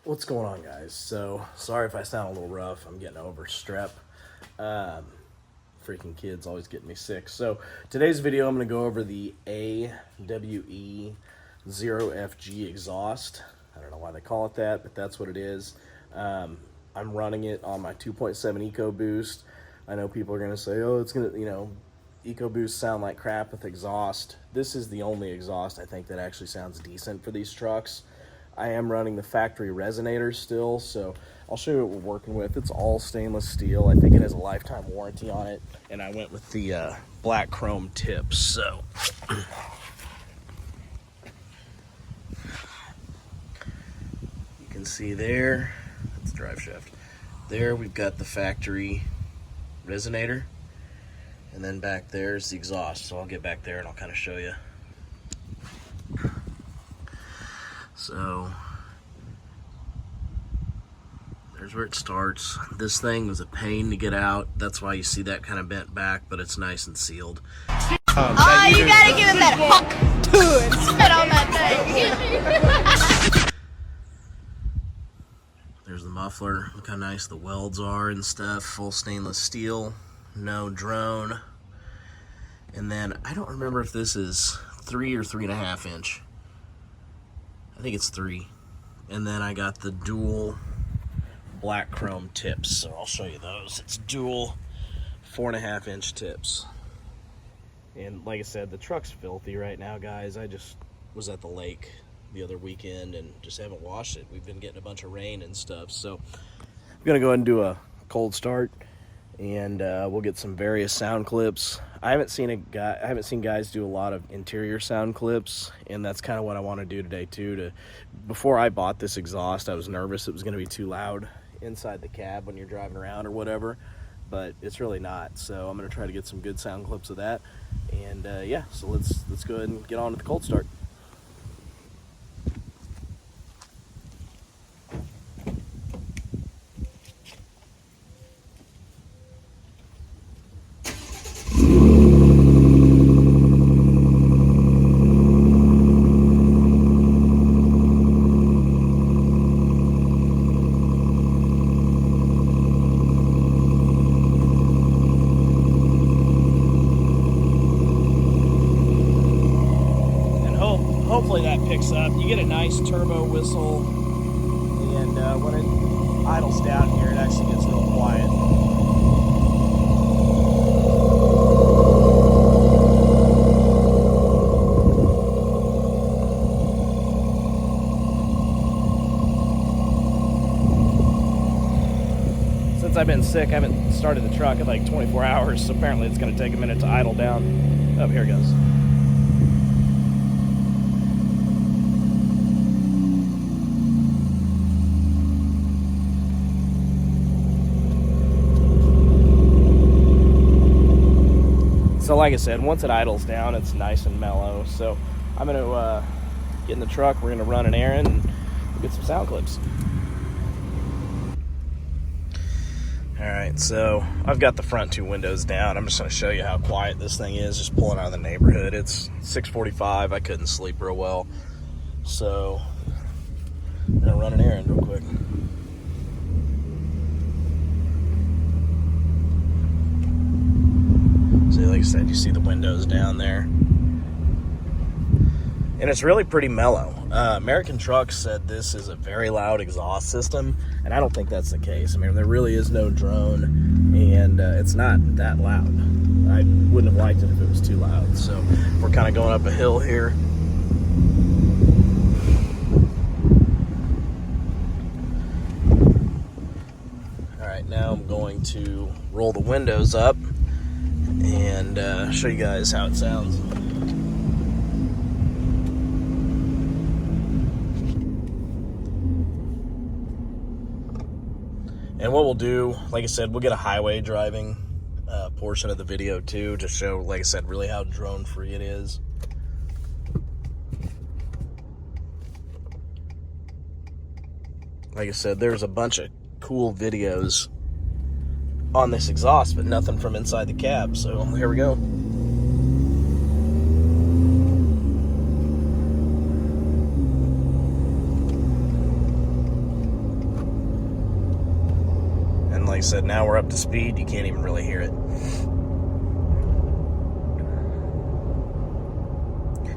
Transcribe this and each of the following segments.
What's going on, guys? So sorry if I sound a little rough. I'm getting over strep. Freaking kids always getting me sick. So today's video, I'm going to go over the AWE0FG exhaust. I don't know why they call it that, but that's what it is. I'm running it on my 2.7 EcoBoost. I know people are going to say, oh, it's going to, EcoBoost sound like crap with exhaust. This is the only exhaust I think that actually sounds decent for these trucks. I am running the factory resonator still, so I'll show you what we're working with. It's all stainless steel. I think it has a lifetime warranty on it, and I went with the black chrome tips. So you can see there, that's the drive shaft. There we've got the factory resonator, and then back there's the exhaust. So I'll get back there and I'll kind of show you. So there's where it starts. This thing was a pain to get out. That's why you see that kind of bent back, but it's nice and sealed. You gotta give him that hook to it. Spit on that thing. There's the muffler. Look how nice the welds are and stuff. Full stainless steel, no drone. And then I don't remember if this is 3 or 3.5 inch. I think it's 3. And then I got the dual black chrome tips, so I'll show you those. It's dual 4.5 inch tips. And like I said, the truck's filthy right now, guys. I just was at the lake the other weekend and just haven't washed it. We've been getting a bunch of rain and stuff, so I'm gonna go ahead and do a cold start, and we'll get some various sound clips. I haven't seen guys do a lot of interior sound clips, and that's kind of what I want to do today too. Before I bought this exhaust, I was nervous it was going to be too loud inside the cab when you're driving around or whatever, but it's really not. So I'm going to try to get some good sound clips of that, and yeah, so let's go ahead and get on to the cold start. Hopefully that picks up. You get a nice turbo whistle, and when it idles down here, it actually gets real quiet. Since I've been sick, I haven't started the truck in like 24 hours, so apparently it's going to take a minute to idle down. Oh, here it goes. So like I said, once it idles down, it's nice and mellow. So I'm going to get in the truck, we're going to run an errand, and we'll get some sound clips. Alright, so I've got the front 2 windows down. I'm just going to show you how quiet this thing is, just pulling out of the neighborhood. It's 6:45, I couldn't sleep real well. So I'm going to run an errand real quick. So like I said, you see the windows down there. And it's really pretty mellow. American Trucks said this is a very loud exhaust system, and I don't think that's the case. I mean, there really is no drone, and it's not that loud. I wouldn't have liked it if it was too loud. So we're kind of going up a hill here. All right, now I'm going to roll the windows up and show you guys how it sounds. And what we'll do, like I said, we'll get a highway driving portion of the video too, to show, like I said, really how drone free it is. Like I said, there's a bunch of cool videos on this exhaust, but nothing from inside the cab. So here we go. like I said, now we're up to speed. You can't even really hear it.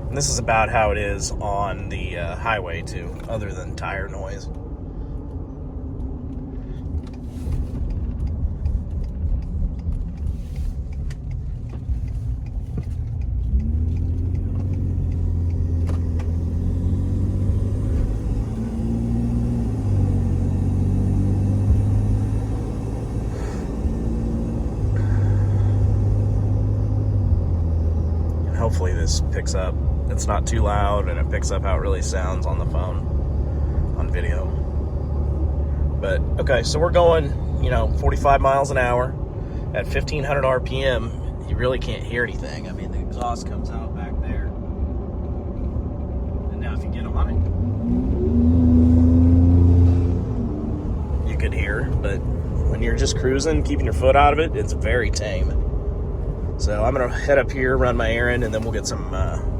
And this is about how it is on the highway too, other than tire noise. And hopefully this picks up. It's not too loud, and it picks up how it really sounds on the phone, on video. But, okay, so we're going, 45 miles an hour at 1,500 RPM. You really can't hear anything. I mean, the exhaust comes out back there. And now if you get on it, you could hear, but when you're just cruising, keeping your foot out of it, it's very tame. So I'm going to head up here, run my errand, and then we'll get some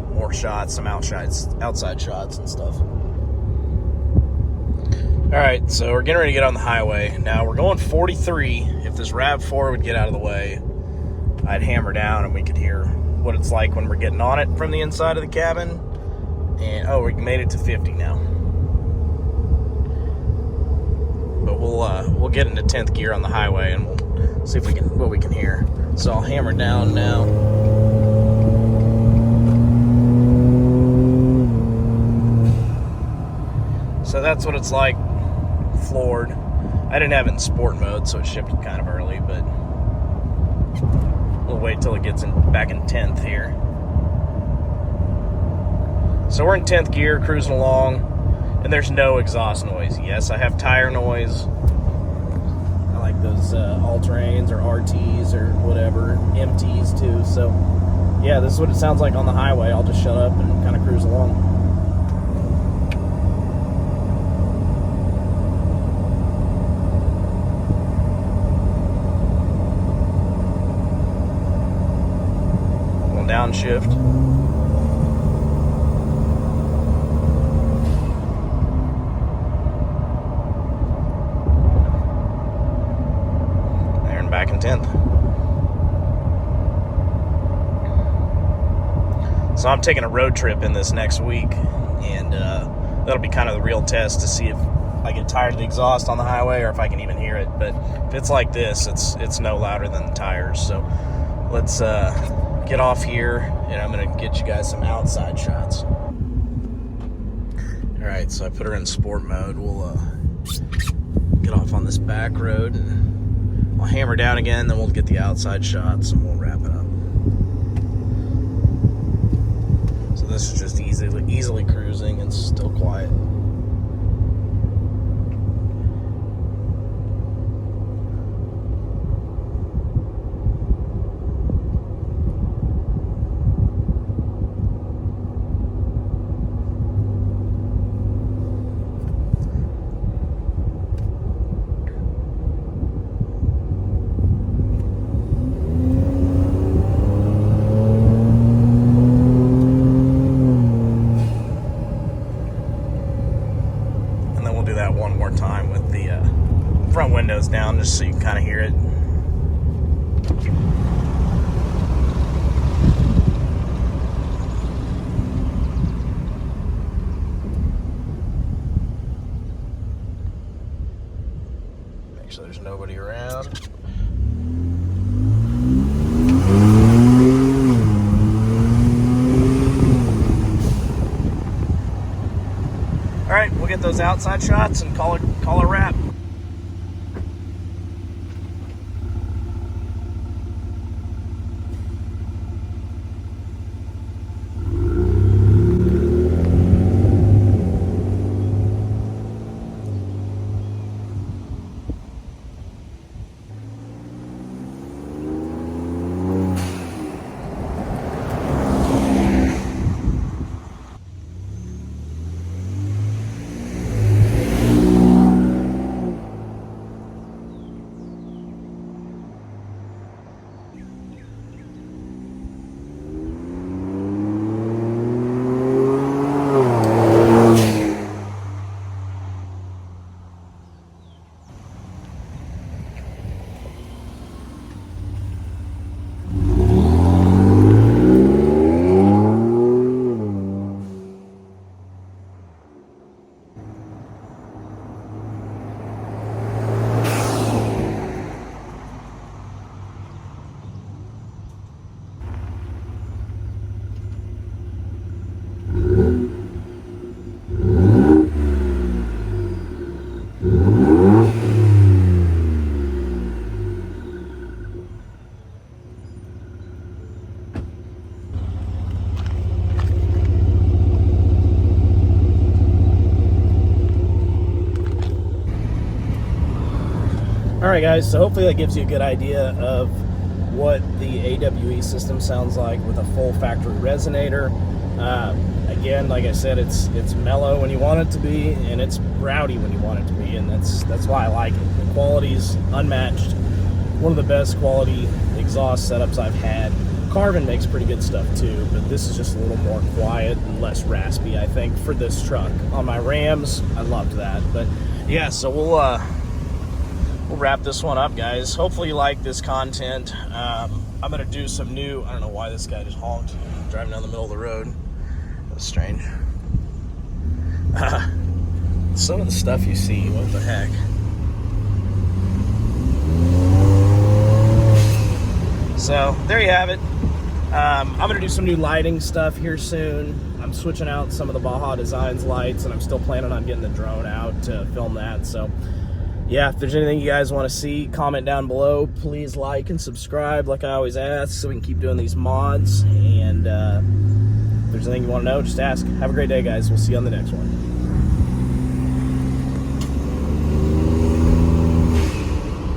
more shots, some outside shots and stuff. Alright, so we're getting ready to get on the highway. Now we're going 43. If this RAV4 would get out of the way, I'd hammer down and we could hear what it's like when we're getting on it from the inside of the cabin. And oh, we made it to 50 now. But we'll get into 10th gear on the highway and we'll see if what we can hear. So I'll hammer down now. So that's what it's like, floored. I didn't have it in sport mode, so it shipped kind of early, but we'll wait till it gets back in 10th here. So we're in 10th gear, cruising along, and there's no exhaust noise. Yes, I have tire noise. I like those all-terrains or RTs or whatever, MTs too. So yeah, this is what it sounds like on the highway. I'll just shut up and kind of cruise along. Downshift. There and back in 10th. So I'm taking a road trip in this next week, and that'll be kind of the real test to see if I get tired of the exhaust on the highway or if I can even hear it. But if it's like this, it's no louder than the tires. So let's get off here, and I'm gonna get you guys some outside shots. Alright, so I put her in sport mode. We'll get off on this back road and I'll hammer down again, then we'll get the outside shots and we'll wrap it up. So this is just easily cruising. It's still quiet. One more time with the front windows down, just so you can kind of hear it. Make sure there's nobody around. All right, we'll get those outside shots and call it a wrap. Alright guys, so hopefully that gives you a good idea of what the AWE system sounds like with a full factory resonator. Again, like I said, it's mellow when you want it to be, and it's rowdy when you want it to be, and that's why I like it. The quality's unmatched. One of the best quality exhaust setups I've had. Carvin makes pretty good stuff too, but this is just a little more quiet and less raspy, I think, for this truck. On my Rams, I loved that. But yeah, so we'll wrap this one up, guys. Hopefully you like this content. I'm gonna do some new, I don't know why this guy just honked driving down the middle of the road. That's strange. Some of the stuff you see, what the heck. So there you have it. I'm gonna do some new lighting stuff here soon. I'm switching out some of the Baja Designs lights, and I'm still planning on getting the drone out to film that. So yeah, if there's anything you guys want to see, comment down below. Please like and subscribe like I always ask, so we can keep doing these mods. And if there's anything you want to know, just ask. Have a great day, guys. We'll see you on the next one.